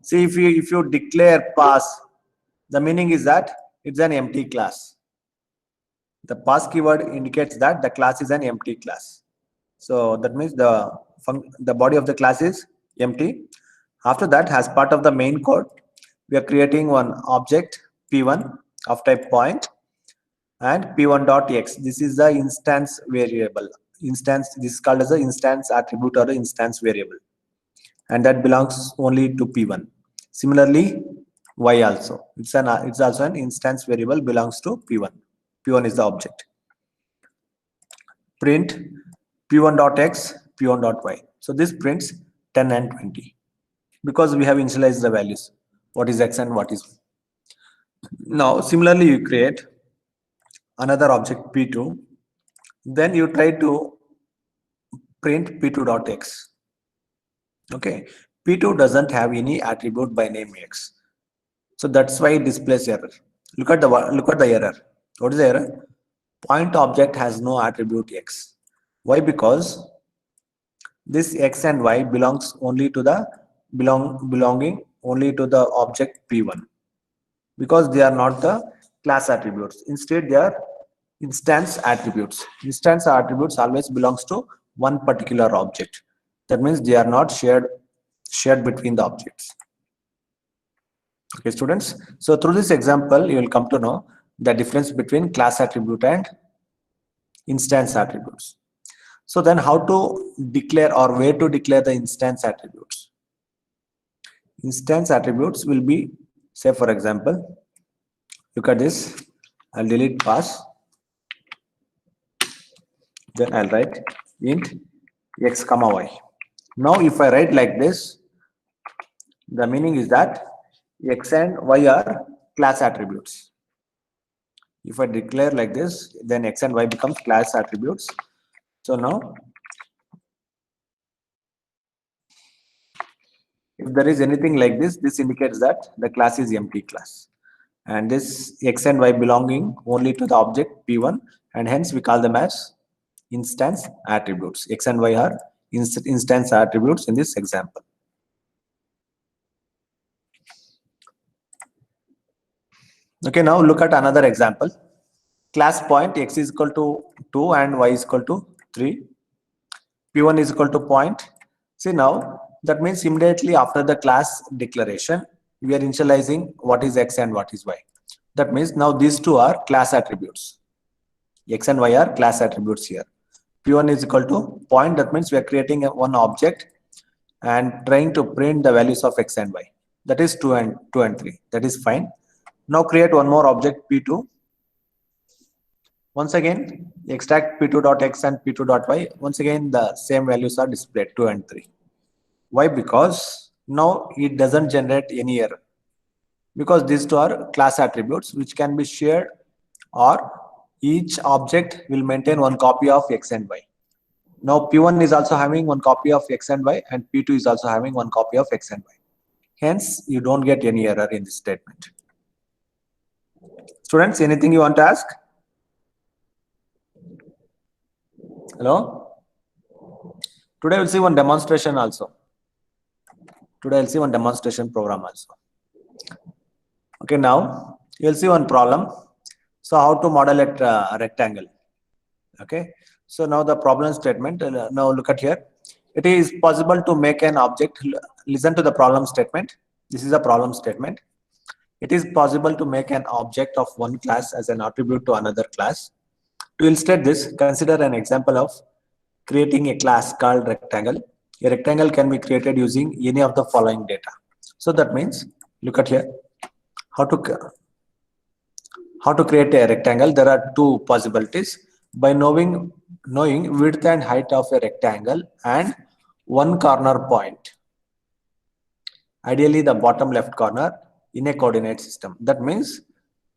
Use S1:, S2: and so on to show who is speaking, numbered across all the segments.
S1: See, if you declare pass, the meaning is that it's an empty class. The pass keyword indicates that the class is an empty class. So that means the body of the class is empty. After that, as part of the main code, we are creating one object p1 of type point and p1.x. This is the instance variable. This is called as the instance attribute or the instance variable, and that belongs only to p1. Similarly, y also, it's also an instance variable, belongs to p1. P1 is the object. Print p1.x, p1.y. So this prints 10 and 20 because we have initialized the values, what is x and what is y. Now similarly, you create another object p2, then you try to print p2.x. Okay, p2 doesn't have any attribute by name x, so that's why it displays error. Look at the error. What is the error? Point object has no attribute x. Why? Because this x and y belongs only to the belonging only to the object p1, because they are not the class attributes. Instead, they are instance attributes. Instance attributes always belongs to one particular object. That means they are not shared between the objects. Okay, students. So through this example, you will come to know the difference between class attribute and instance attributes. So then, how to declare or where to declare the instance attributes? Instance attributes will be, say for example, look at this. I'll delete pass. Then I'll write int x comma y. Now if I write like this, the meaning is that x and y are class attributes. If I declare like this, then x and y becomes class attributes. So now, if there is anything like this, this indicates that the class is empty class, and this x and y belonging only to the object p1, and hence we call them as instance attributes. X and y are instance attributes in this example. Okay, now look at another example. Class point x is equal to 2 and y is equal to 3. p1 is equal to point. See, now that means immediately after the class declaration, we are initializing what is x and what is y. That means now these two are class attributes. X and y are class attributes here. p1 is equal to point. That means we are creating one object and trying to print the values of x and y. That is 2 and 3. That is fine. Now create one more object p2. Once again, extract p2.x and p2.y. Once again, the same values are displayed, 2 and 3. Why? Because now it doesn't generate any error, because these two are class attributes which can be shared, or each object will maintain one copy of x and y. Now p1 is also having one copy of x and y, and p2 is also having one copy of x and y. Hence, you don't get any error in this statement. Students, anything you want to ask? Hello? Today we'll see one demonstration also. Today I'll see one demonstration program also. Okay, now you'll see one problem. So how to model a rectangle. Okay, so now the problem statement. Now look at here. It is possible to make an object. Listen to the problem statement. This is a problem statement. It is possible to make an object of one class as an attribute to another class. To illustrate this, consider an example of creating a class called rectangle. A rectangle can be created using any of the following data. So that means, look at here, how to create a rectangle. There are two possibilities. By knowing width and height of a rectangle and one corner point, ideally the bottom left corner, in a coordinate system. That means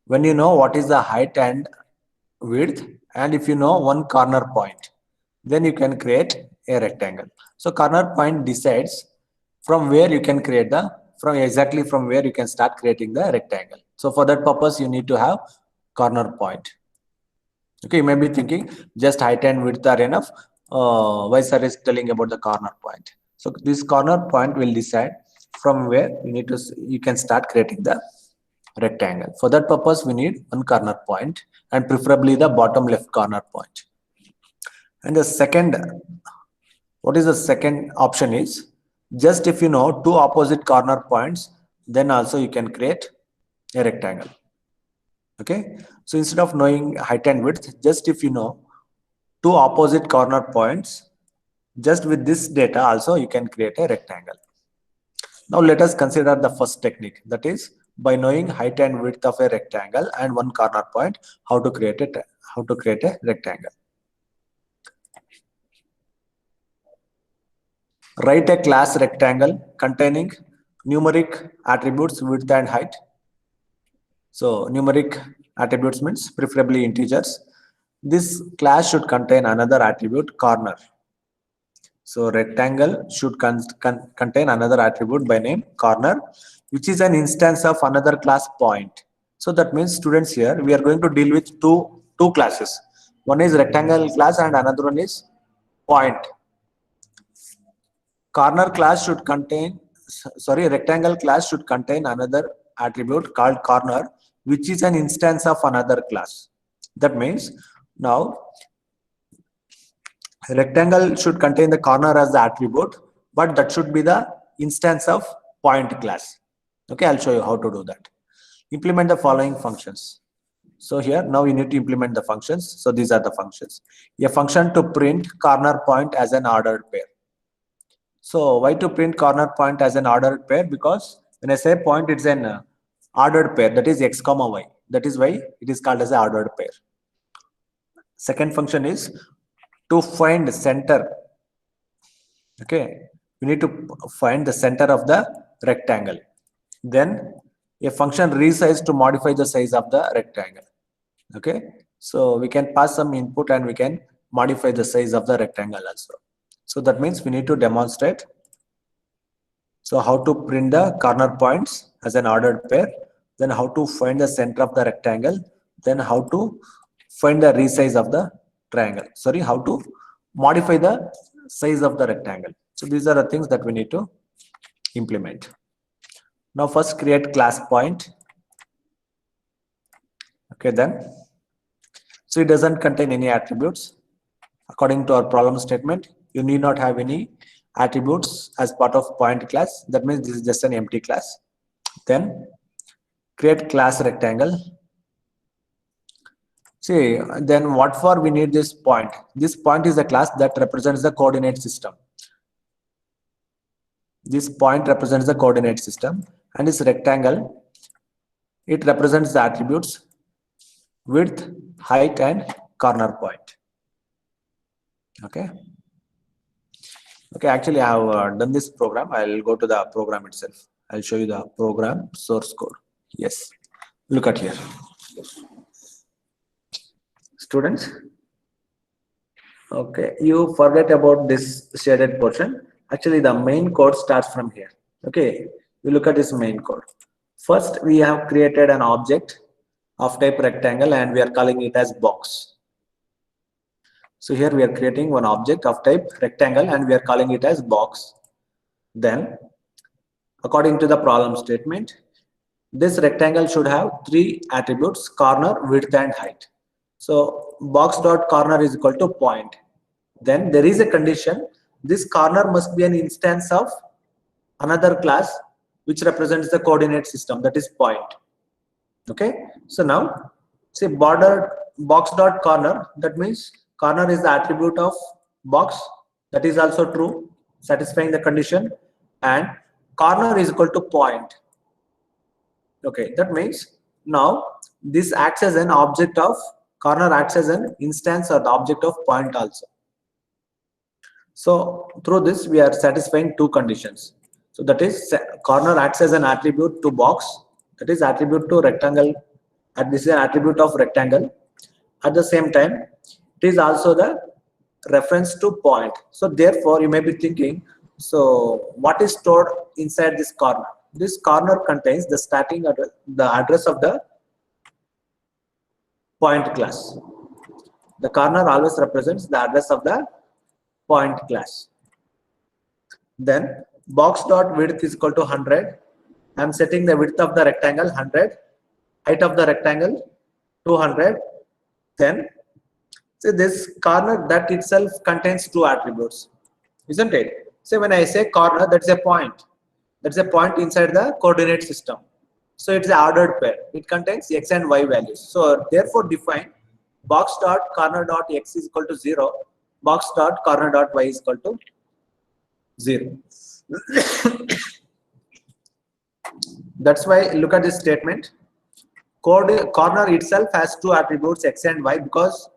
S1: when you know what is the height and width, and if you know one corner point, then you can create a rectangle. So corner point decides from where you can create from where you can start creating the rectangle. So for that purpose, you need to have corner point. Okay, you may be thinking just height and width are enough. Why sir is telling about the corner point? So this corner point will decide from where you can start creating the rectangle. For that purpose, we need one corner point and preferably the bottom left corner point. And the second, what is the second option is, just if you know two opposite corner points, then also you can create a rectangle. Okay, so instead of knowing height and width, just if you know two opposite corner points, just with this data also you can create a rectangle. Now let us consider the first technique, that is by knowing height and width of a rectangle and one corner point, how to create a rectangle. Write a class rectangle containing numeric attributes width and height. So numeric attributes means preferably integers. This class should contain another attribute corner. So rectangle should contain another attribute by name corner, which is an instance of another class point. So that means, students, here we are going to deal with two classes. One is rectangle class and another one is point. Corner class should contain, rectangle class should contain another attribute called corner, which is an instance of another class. That means now rectangle should contain the corner as the attribute, but that should be the instance of point class. Okay, I'll show you how to do that. Implement the following functions. So here now you need to implement the functions. So these are the functions. A function to print corner point as an ordered pair. So why to print corner point as an ordered pair? Because when I say point, it's an ordered pair, that is x comma y. That is why it is called as an ordered pair. Second function is to find center. Okay, we need to find the center of the rectangle. Then a function resize to modify the size of the rectangle. Okay, so we can pass some input and we can modify the size of the rectangle also. So that means we need to demonstrate. So how to print the corner points as an ordered pair, then how to find the center of the rectangle, then how to find the resize of the triangle. Sorry, how to modify the size of the rectangle. So these are the things that we need to implement. Now first create class point. Okay, then so it doesn't contain any attributes. According to our problem statement, you need not have any attributes as part of point class. That means this is just an empty class. Then create class rectangle. See, then what for we need this point? This point is a class that represents the coordinate system. This point represents the coordinate system, and this rectangle, it represents the attributes width, height, and corner point. Okay. Okay, actually I have done this program. I'll go to the program itself. I'll show you the program source code. Yes, look at here. Students, okay, you forget about this shaded portion. Actually, the main code starts from here. Okay, you look at this main code. First, we have created an object of type rectangle and we are calling it as box. So here we are creating one object of type rectangle and we are calling it as box. Then, according to the problem statement, this rectangle should have three attributes: corner, width, and height. So box dot corner is equal to point. Then there is a condition: this corner must be an instance of another class which represents the coordinate system, that is point. Okay, so now say border box dot corner, that means corner is the attribute of box, that is also true, satisfying the condition, and corner is equal to point. Okay, that means now this acts as an object of corner, acts as an instance or the object of point also. So through this we are satisfying two conditions. So that is corner acts as an attribute to box, that is attribute to rectangle, and this is an attribute of rectangle. At the same time, it is also the reference to point. So therefore you may be thinking, so what is stored inside this corner? This corner contains the starting address, the address of the point class. The corner always represents the address of the point class. Then box dot width is equal to 100. I am setting the width of the rectangle 100, height of the rectangle 200. Then so this corner that itself contains two attributes, isn't it? So when I say corner, that's a point. That's a point inside the coordinate system. So it's an ordered pair. It contains x and y values. So therefore define box dot corner dot x is equal to 0, box dot corner dot y is equal to 0. That's why look at this statement. Corner itself has two attributes x and y, because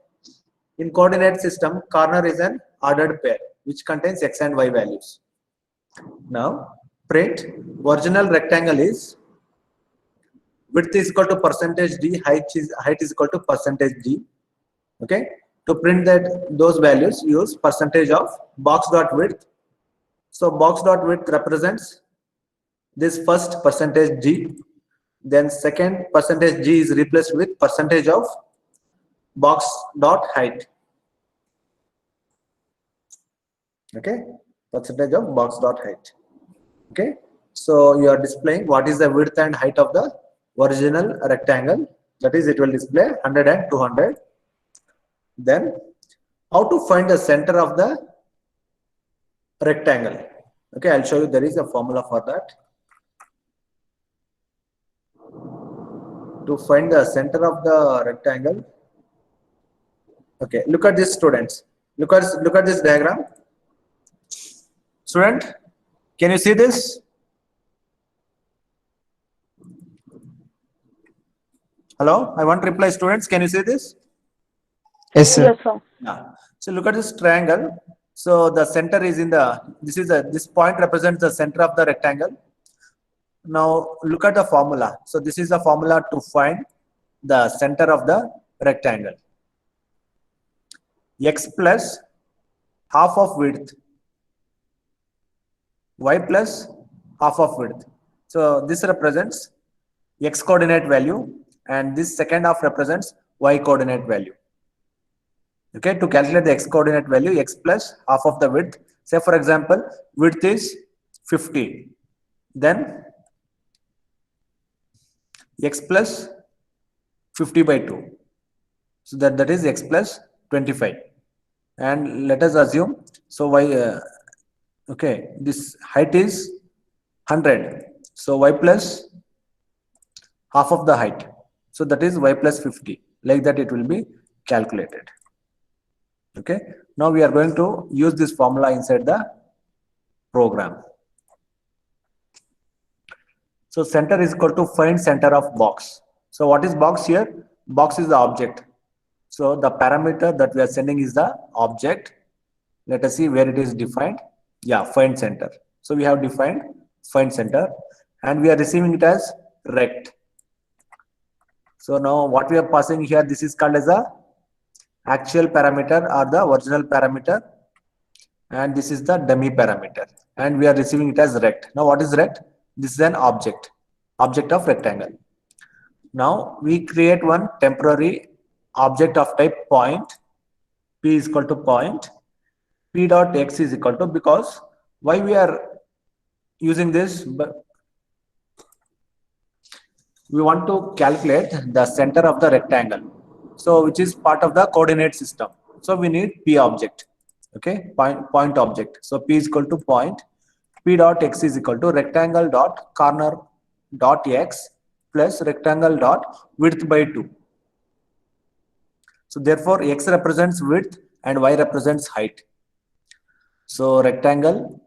S1: in coordinate system corner is an ordered pair which contains x and y values. Now print original rectangle is width is equal to percentage d, height is equal to percentage d. Okay, to print that those values, use percentage of box dot width. So box dot width represents this first percentage g, then second percentage g is replaced with percentage of box dot height. Okay, percentage of box dot height. Okay, so you are displaying what is the width and height of the original rectangle, that is it will display 100 and 200. Then how to find the center of the rectangle? Okay, I'll show you. There is a formula for that. To find the center of the rectangle, okay, look at this, students. Look at this diagram. Student, can you see this? Hello, I want to reply, students. Can you see this?
S2: Yes, sir.
S3: Yes, sir.
S1: Yeah. So look at this triangle. So the center is in the, this point represents the center of the rectangle. Now look at the formula. So this is the formula to find the center of the rectangle. X plus half of width, y plus half of width. So this represents x coordinate value, and this second half represents y coordinate value. Okay, to calculate the x coordinate value, x plus half of the width. Say for example, width is 50, then x plus 50 by 2. So that is x plus 25. And let us assume, so y, okay, this height is 100. So y plus half of the height. So that is y plus 50. Like that it will be calculated. Okay, now we are going to use this formula inside the program. So center is equal to find center of box. So what is box here? Box is the object. So the parameter that we are sending is the object. Let us see where it is defined. Yeah, find center. So we have defined find center, and we are receiving it as rect. So now what we are passing here, this is called as a actual parameter or the original parameter, and this is the dummy parameter, and we are receiving it as rect. Now what is rect? This is an object of rectangle. Now we create one temporary object of type point. P is equal to point, p dot x is equal to, because why we are using this, but we want to calculate the center of the rectangle, so which is part of the coordinate system. So we need p object. Okay, point object. So p is equal to point, p dot x is equal to rectangle dot corner dot x plus rectangle dot width by 2. So therefore x represents width and y represents height. So rectangle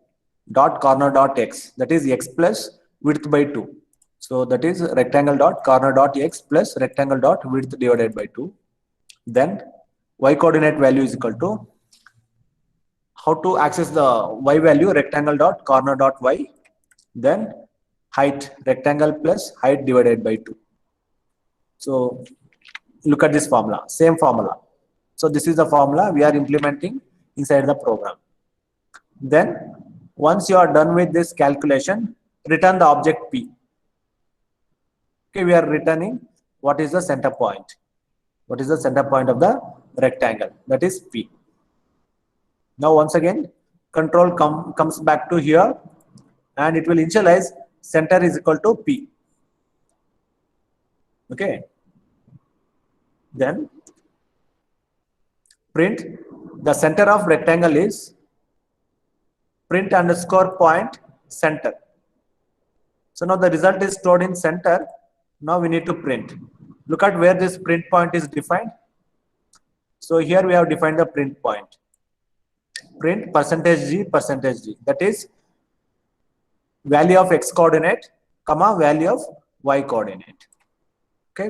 S1: dot corner dot x, that is x plus width by 2. So that is rectangle dot corner dot x plus rectangle dot width divided by 2. Then y coordinate value is equal to, how to access the y value, rectangle dot corner dot y, then height, rectangle plus height divided by 2. So look at this formula, same formula. So this is the formula we are implementing inside the program. Then once you are done with this calculation, return the object p. Okay, we are returning what is the center point. What is the center point of the rectangle? That is p. Now once again, control comes back to here. and it will initialize center is equal to P. Okay. Then print the center of rectangle is print underscore point center. So now the result is stored in center. Now we need to print. Look at where this print point is defined. So here we have defined the print point. Print %g %g. That is value of x coordinate, comma value of y coordinate. Okay,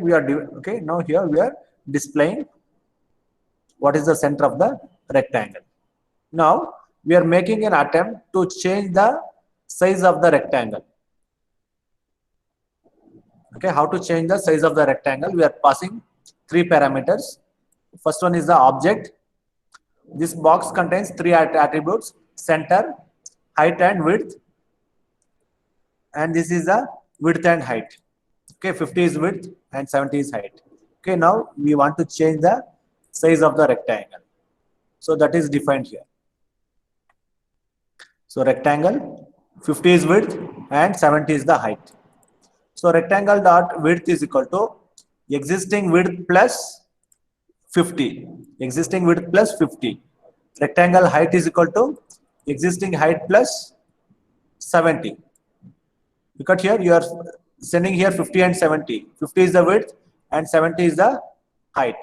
S1: okay. Now here we are displaying what is the center of the rectangle. Now we are making an attempt to change the size of the rectangle. Okay, how to change the size of the rectangle? We are passing 3 parameters. First one is the object. This box contains 3 attributes: center, height and width, and this is the width and height. Okay, 50 is width and 70 is height. Okay, now we want to change the size of the rectangle. So that is defined here. So rectangle, 50 is width and 70 is the height. So rectangle dot width is equal to existing width plus 50. Existing width plus 50. Rectangle height is equal to existing height plus 70. Because here you are sending here 50 and 70. 50 is the width and 70 is the height.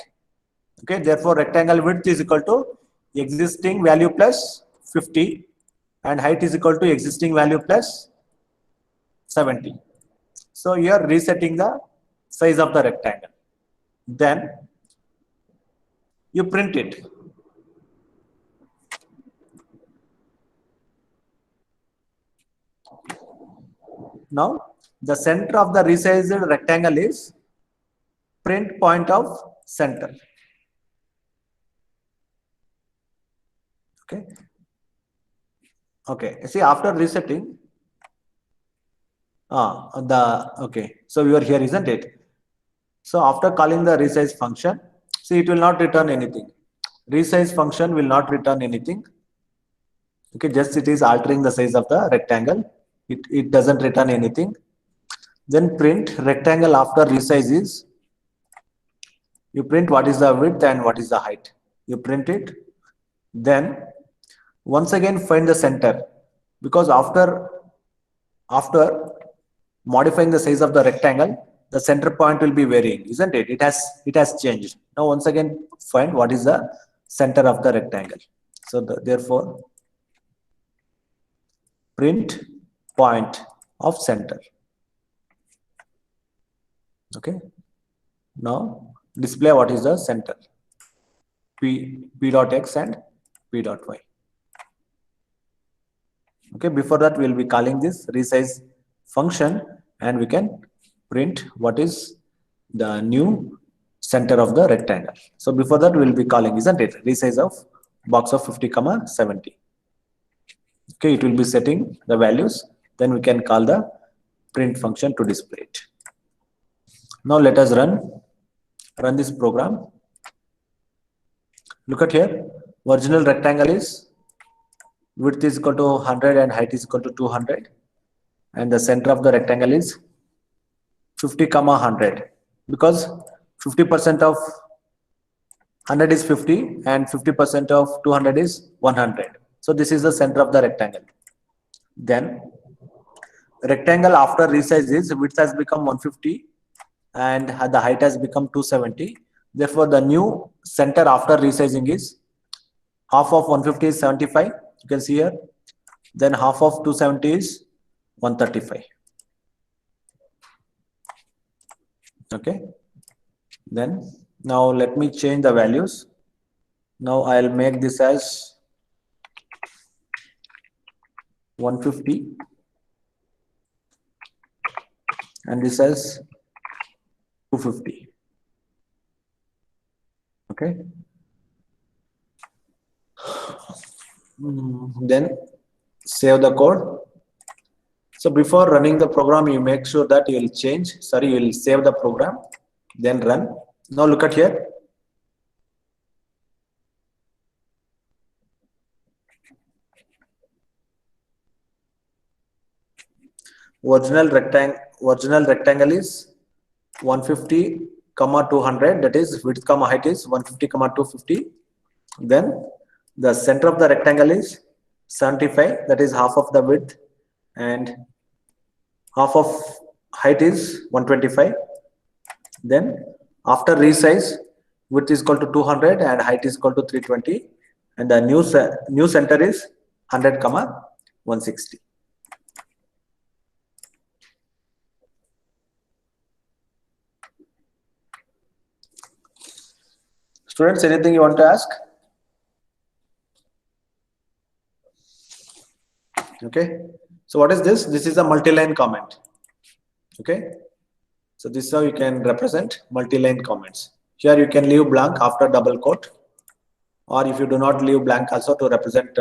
S1: Okay, therefore rectangle width is equal to existing value plus 50 and height is equal to existing value plus 70. So you are resetting the size of the rectangle. Then you print it. Now the center of the resized rectangle is print point of center. Okay. Okay. See, after resetting, okay. So we are here, isn't it? So after calling the resize function, see, it will not return anything. Resize function will not return anything. Okay, just it is altering the size of the rectangle. It doesn't return anything. Then print rectangle after resize is, you print what is the width and what is the height. You print it. Then once again find the center, because after modifying the size of the rectangle, the center point will be varying, isn't it? It has changed. Now once again find what is the center of the rectangle. So therefore print point of center. Okay. Now display what is the center. P dot x and P dot y. Okay, before that we will be calling this resize function and we can print what is the new center of the rectangle. So before that we will be calling, isn't it, resize of box of 50, 70. Okay, it will be setting the values, then we can call the print function to display it. Now let us run this program. Look at here, original rectangle is width is equal to 100 and height is equal to 200, and the center of the rectangle is 50, 100, because 50% of 100 is 50 and 50% of 200 is 100. So this is the center of the rectangle. Then rectangle after resize is width has become 150 and the height has become 270. Therefore the new center after resizing is half of 150 is 75. You can see here. Then half of 270 is 135. Okay. Then now let me change the values. Now I'll make this as 150 and this as 250. Okay. Then save the code. So before running the program, you make sure that you will save the program, then run. Now look at here. original rectangle is 150 comma 200, that is width comma height is 150 comma 250. Then the center of the rectangle is 75, that is half of the width, and half of height is 125. Then after resize, width is equal to 200 and height is equal to 320, and the new center is 100 comma 160. Students, anything you want to ask? Okay, so what is this? This is a multi-line comment. Okay, so this is how you can represent multi-line comments. Here you can leave blank after double quote, or if you do not leave blank also to represent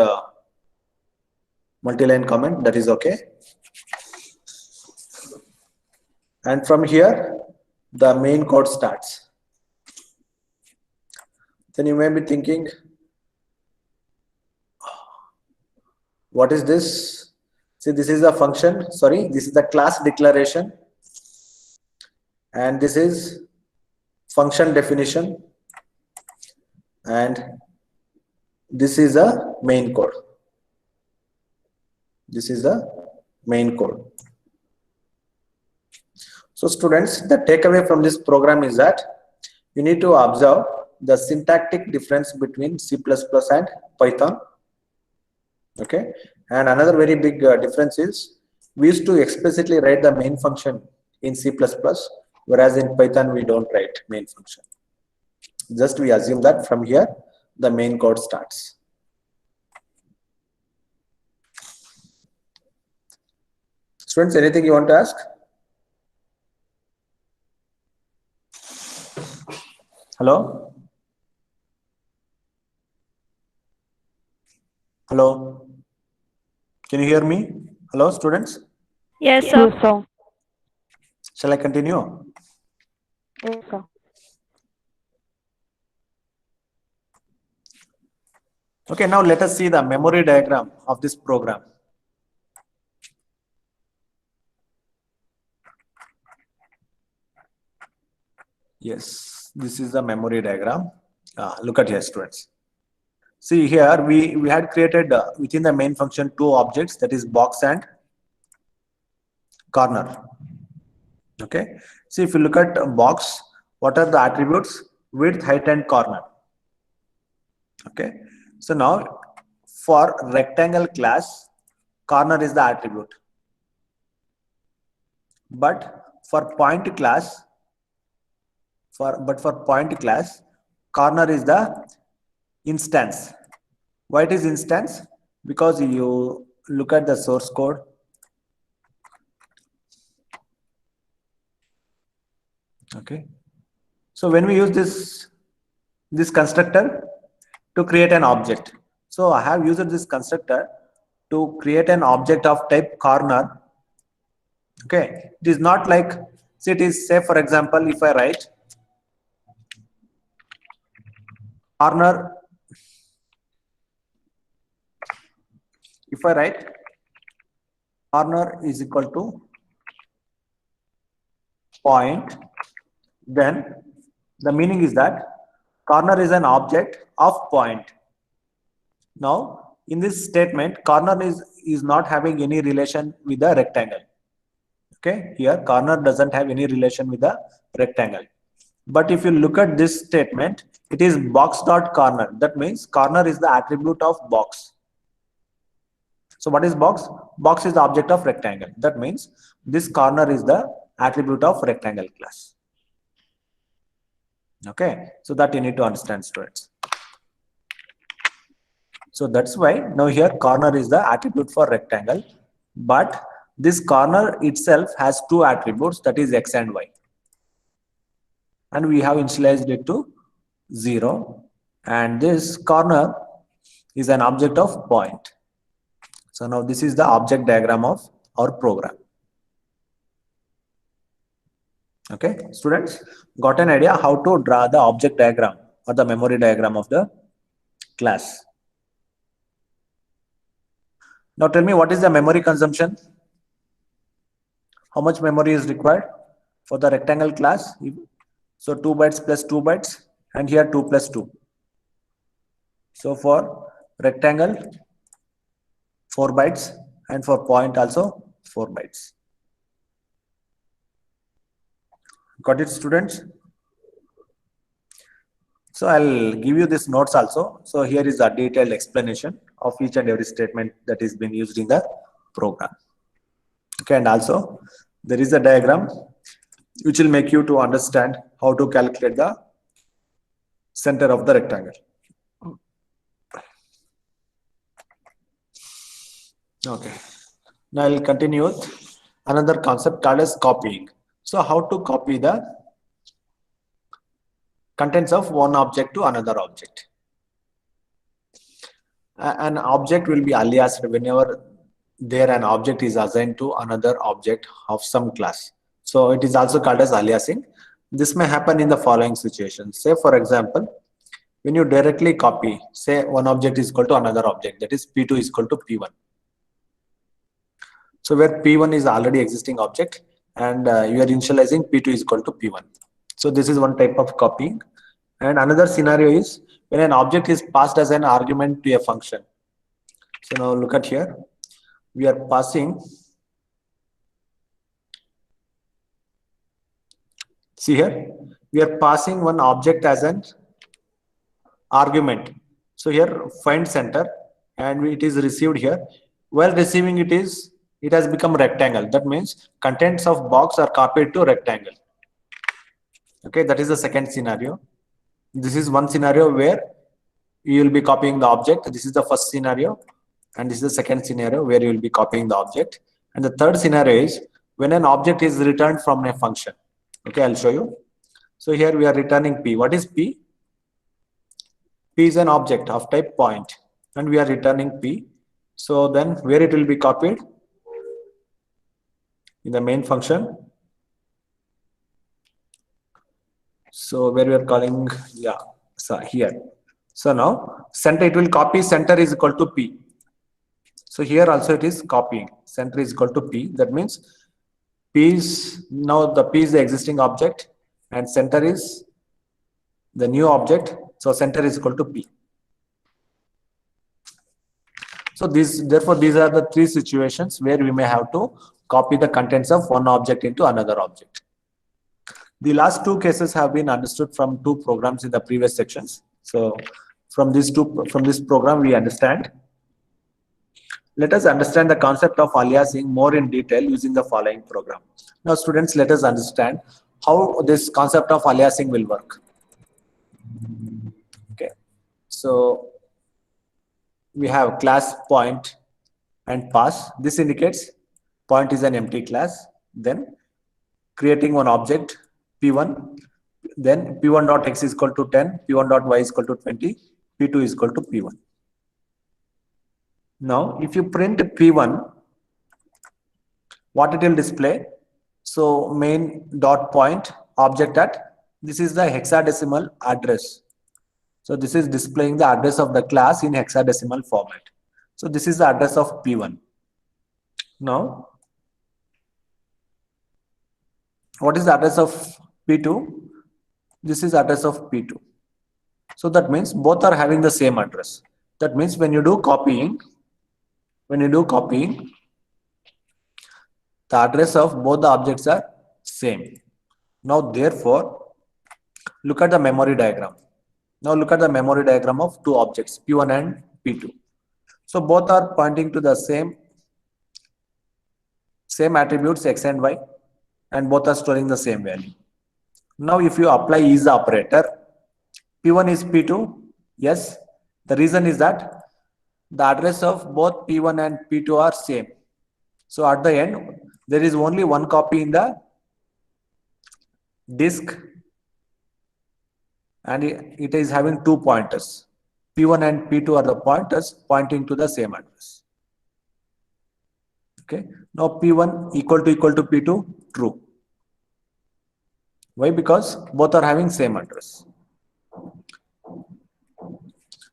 S1: multi-line comment, that is okay. And from here the main code starts. Then you may be thinking, what is this? See, this is a function, sorry, this is the class declaration, and this is function definition, and this is a main code. This is the main code. So students, the takeaway from this program is that you need to observe the syntactic difference between C++ and Python. Okay, and another very big difference is we used to explicitly write the main function in C++, whereas in Python we don't write main function. Just we assume that from here the main code starts. Students, anything you want to ask? Hello? Hello? Can you hear me? Hello, students?
S3: Yes, sir.
S4: Yes, sir.
S1: Shall I continue?
S4: Yes, sir.
S1: Okay, now let us see the memory diagram of this program. Yes, this is the memory diagram. Look at here, students. See here, we had created within the main function two objects, that is box and corner. Okay, see if you look at box, what are the attributes? Width, height and corner. Okay, so now for rectangle class, corner is the attribute, but for point class, for point class, corner is the instance. Why it is instance? Because you look at the source code. Okay, so when we use this constructor to create an object, so I have used this constructor to create an object of type corner. Okay, it is not like, see, it is, say for example, if I write corner, if I write corner is equal to point, then the meaning is that corner is an object of point. Now in this statement, corner is not having any relation with the rectangle. Okay, here corner doesn't have any relation with the rectangle. But if you look at this statement, it is box dot corner. That means corner is the attribute of box. So what is box? Box is the object of rectangle. That means this corner is the attribute of rectangle class. Okay, so that you need to understand, students. So that's why now here corner is the attribute for rectangle, but this corner itself has two attributes, that is x and y, and we have initialized it to 0, and this corner is an object of point. So now this is the object diagram of our program. Okay, students, got an idea how to draw the object diagram or the memory diagram of the class. Now tell me, what is the memory consumption? How much memory is required for the rectangle class? So 2 bytes plus 2 bytes, and here 2 plus 2. So for rectangle 4 bytes, and for point also 4 bytes. Got it, students? So I'll give you these notes also. So here is a detailed explanation of each and every statement that is being used in the program. Okay, and also there is a diagram which will make you to understand how to calculate the center of the rectangle. Okay, now I'll continue with another concept called as copying. So how to copy the contents of one object to another object. An object will be aliased whenever there an object is assigned to another object of some class. So it is also called as aliasing. This may happen in the following situations. Say for example, when you directly copy, say one object is equal to another object, that is P2 is equal to P1. So where P1 is already existing object and you are initializing P2 is equal to P1. So this is one type of copying. And another scenario is when an object is passed as an argument to a function. So now look at here. We are passing, see here, we are passing one object as an argument. So here find center, and it is received here. While receiving it has become rectangle. That means contents of box are copied to rectangle. Okay, that is the second scenario. This is one scenario where you will be copying the object. This is the first scenario, and this is the second scenario where you will be copying the object. And the third scenario is when an object is returned from a function. Okay, I'll show you. So here we are returning P. What is P? P is an object of type point, and we are returning P. So then where it will be copied? In the main function. So where we are calling, yeah, so here. So now center, it will copy center is equal to P. So here also it is copying center is equal to P. That means P is, now the P is the existing object and center is the new object. So center is equal to P. So therefore these are the three situations where we may have to copy the contents of one object into another object. The last two cases have been understood from two programs in the previous sections. So from this program we understand. Let us understand the concept of aliasing more in detail using the following program. Now students, let us understand how this concept of aliasing will work. Okay, so we have class point and pass. This indicates point is an empty class. Then creating one object P1, then P1 dot x is equal to 10, P1 dot y is equal to 20, P2 is equal to P1. Now if you print P1, what it will display? So main dot point object at, this is the hexadecimal address. So this is displaying the address of the class in hexadecimal format. So this is the address of P1. Now what is the address of P2? This is address of P2. So that means both are having the same address. That means when you do copying, the address of both the objects are same. Now therefore, look at the memory diagram. Now look at the memory diagram of two objects, P1 and P2. So both are pointing to the same attributes x and y, and both are storing the same value. Now if you apply is operator, P1 is P2, yes. The reason is that the address of both P1 and P2 are same. So at the end, there is only one copy in the disk, and it is having two pointers. P1 and P2 are the pointers pointing to the same address. Okay. Now P1 equal to P2, true. Why? Because both are having same address.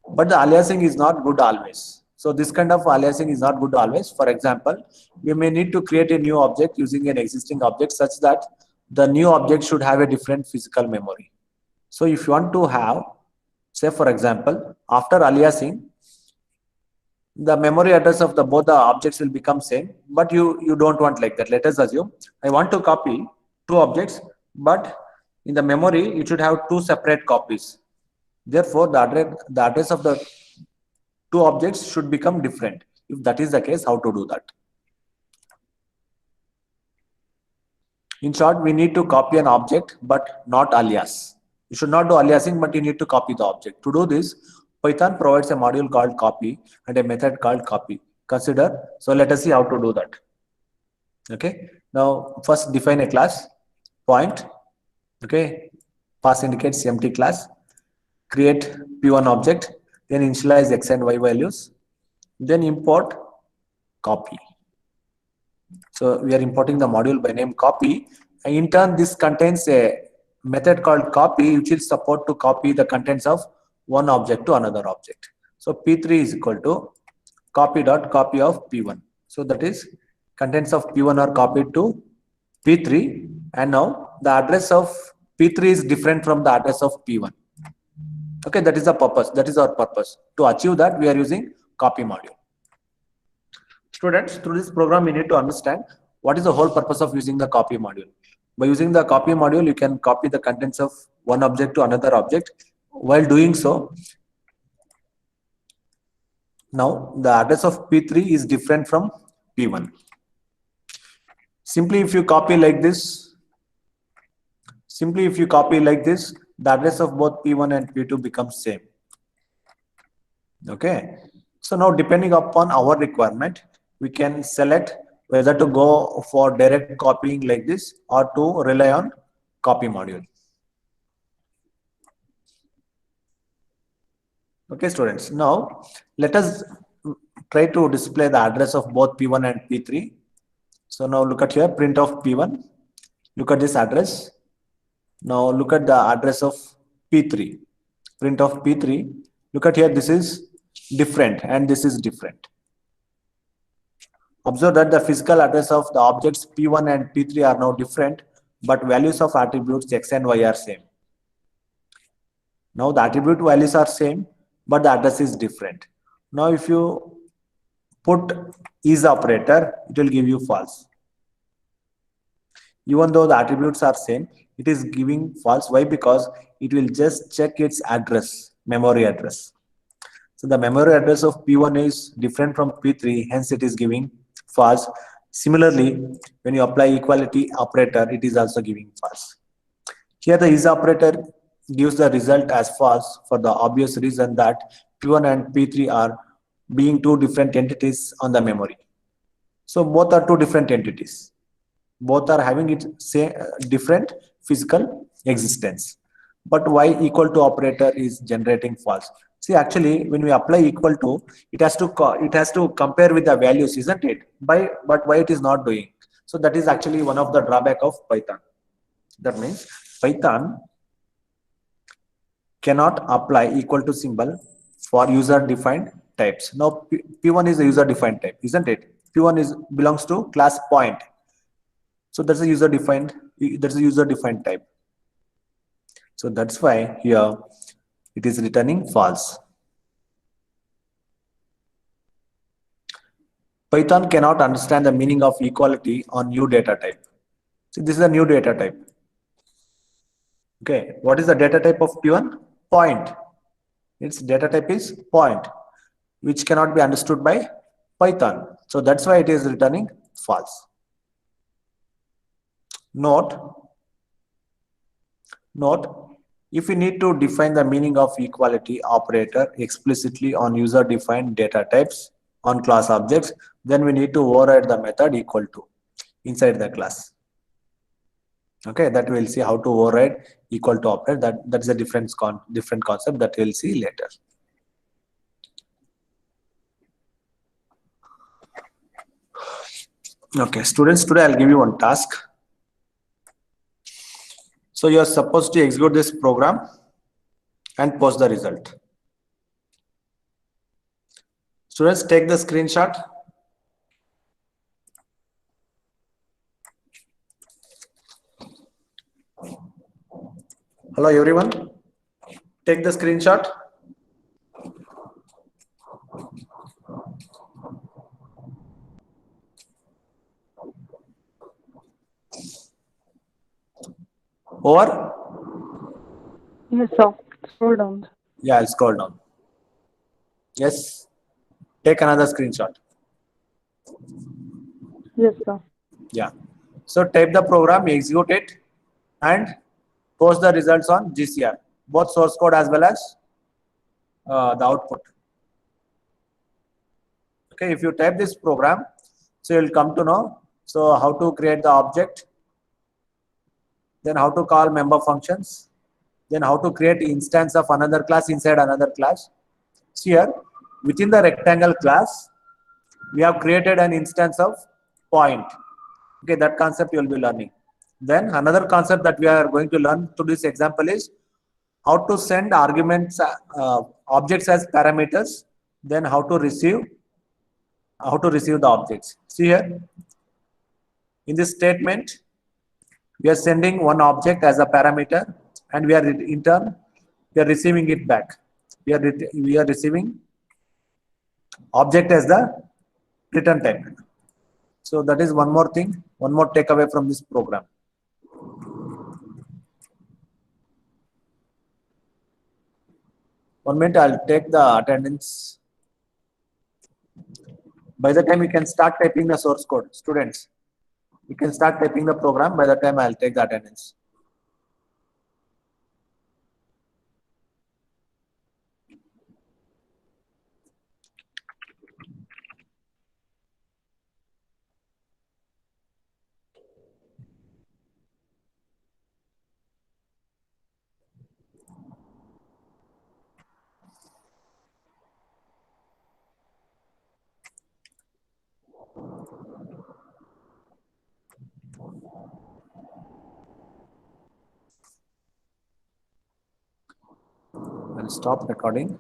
S1: But the aliasing is not good always. So So this kind of aliasing is not good always. For example, we may need to create a new object using an existing object such that the new object should have a different physical memory. So if you want to have, say for example, after aliasing, the memory address of the both the objects will become same, but you don't want like that. Let us assume I want to copy two objects, but in the memory it should have two separate copies. Therefore, the address of the two objects should become different. If that is the case, how to do that? In short, we need to copy an object but not alias. You should not do aliasing, but you need to copy the object. To do this, Python provides a module called copy and a method called copy. Consider, so let us see how to do that. Okay, now first define a class, point, okay, pass indicates empty class, create P1 object, then initialize X and Y values, then import copy. So we are importing the module by name copy. And in turn, this contains a method called copy, which will support to copy the contents of one object to another object. So P3 is equal to copy of P1. So that is contents of P1 are copied to P3, and now the address of P3 is different from the address of P1. Okay, that is the purpose. That is our purpose. To achieve that, we are using copy module. Students, through this program, you need to understand what is the whole purpose of using the copy module. By using the copy module, you can copy the contents of one object to another object. While doing so, now the address of P3 is different from P1. Simply if you copy like this, the address of both P1 and P2 becomes same. Okay. So now depending upon our requirement, we can select whether to go for direct copying like this or to rely on copy module. Okay, students. Now let us try to display the address of both P1 and P3. So now look at here, print of P1. Look at this address. Now look at the address of P3. Print of P3. Look at here, this is different and this is different. Observe that the physical address of the objects P1 and P3 are now different, but values of attributes X and Y are same. Now the attribute values are same, but the address is different. Now if you put is operator, it will give you false. Even though the attributes are same, it is giving false. Why? Because it will just check its address, memory address. So the memory address of P1 is different from P3, hence it is giving false. Similarly, when you apply equality operator, it is also giving false. Here the is operator gives the result as false for the obvious reason that P1 and P3 are being two different entities on the memory. So both are two different entities. Both are having its same different physical existence. But why equal to operator is generating false? See, actually, when we apply equal to, it has to compare with the values, isn't it? But why it is not doing? So that is actually one of the drawback of Python. That means Python cannot apply equal to symbol for user-defined types. Now P1 is a user-defined type, isn't it? P1 belongs to class point. So that's a user-defined type. So that's why here it is returning false. Python cannot understand the meaning of equality on new data type. So this is a new data type. Okay, what is the data type of P1? Point. Its data type is point, which cannot be understood by Python. So that's why it is returning false. Note, if we need to define the meaning of equality operator explicitly on user-defined data types on class objects, then we need to override the method equal to inside the class. Okay, that we'll see how to override equal to operator. That's a different concept that we'll see later. Okay, students, today I'll give you one task. So you are supposed to execute this program and post the result. Students, take the screenshot. Hello, everyone. Take the screenshot. Over?
S4: Yes, sir. Scroll down.
S1: Yeah, I'll scroll down. Yes. Take another screenshot.
S4: Yes, sir.
S1: Yeah. So type the program, execute it, and post the results on GCR, both source code as well as the output. Okay, if you type this program, so you'll come to know so how to create the object, then how to call member functions, then how to create instance of another class inside another class. So here within the rectangle class, we have created an instance of point. Okay, that concept you will be learning. Then another concept that we are going to learn to this example is how to send arguments, objects as parameters, then how to receive the objects. See here, in this statement, we are sending one object as a parameter, and we are in turn we are receiving it back. We are receiving object as the return type. So that is one more thing, one more takeaway from this program. One minute, I'll take the attendance. By the time you can start typing the source code, students, you can start typing the program. By the time I'll take the attendance. I'll stop recording.